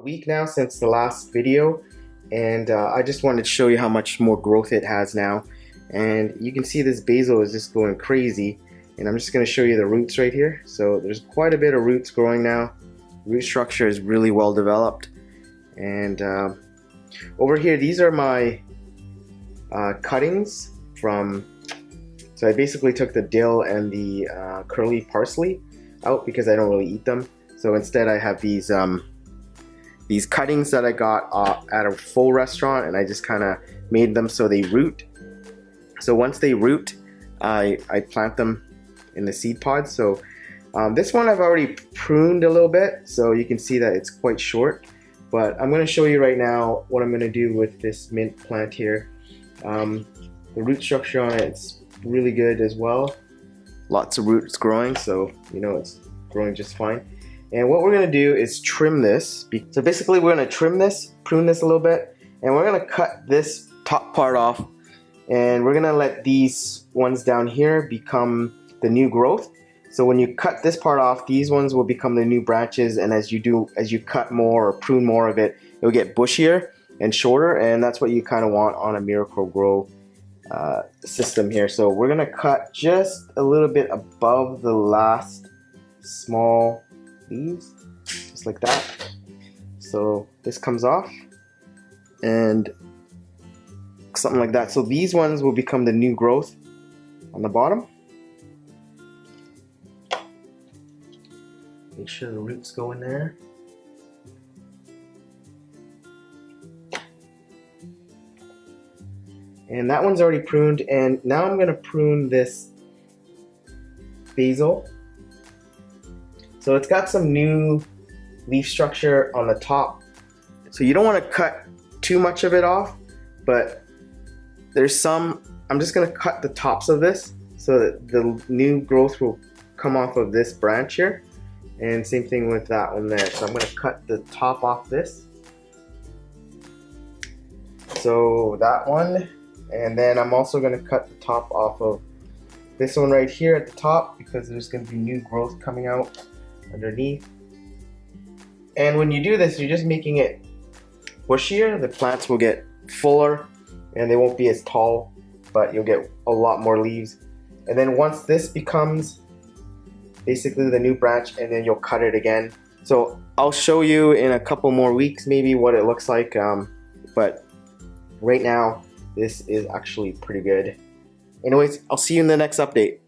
week now since the last video, and I just wanted to show you how much more growth it has now. And you can see this basil is just going crazy, and I'm just going to show you the roots right here. So there's quite a bit of roots growing now. Root structure is really well developed. And over here, these are my cuttings from, so I basically took the dill and the curly parsley out because I don't really eat them. So instead I have these cuttings that I got at a full restaurant, and I just kind of made them so they root. So once they root, I plant them in the seed pods. So this one I've already pruned a little bit, so you can see that it's quite short. But I'm going to show you right now what I'm going to do with this mint plant here. The root structure on it's really good as well. Lots of roots growing, so you know it's growing just fine. And what we're going to do is trim this. So basically we're going to trim this, prune this a little bit, and we're going to cut this top part off, and we're going to let these ones down here become the new growth. So when you cut this part off, these ones will become the new branches, and as you cut more or prune more of it, it'll get bushier and shorter, and that's what you kind of want on a miracle-gro system here. So we're gonna cut just a little bit above the last small leaves, just like that. So this comes off, and something like that. So these ones will become the new growth on the bottom. Make sure the roots go in there. And that one's already pruned, and now I'm going to prune this basil. So it's got some new leaf structure on the top. So you don't want to cut too much of it off, but there's some, I'm just going to cut the tops of this so that the new growth will come off of this branch here. And same thing with that one there. So I'm going to cut the top off this. So that one. And then I'm also going to cut the top off of this one right here at the top, because there's going to be new growth coming out underneath. And when you do this, you're just making it bushier. The plants will get fuller and they won't be as tall, but you'll get a lot more leaves. And then once this becomes basically the new branch, and then you'll cut it again. So I'll show you in a couple more weeks maybe what it looks like, but right now this is actually pretty good. Anyways, I'll see you in the next update.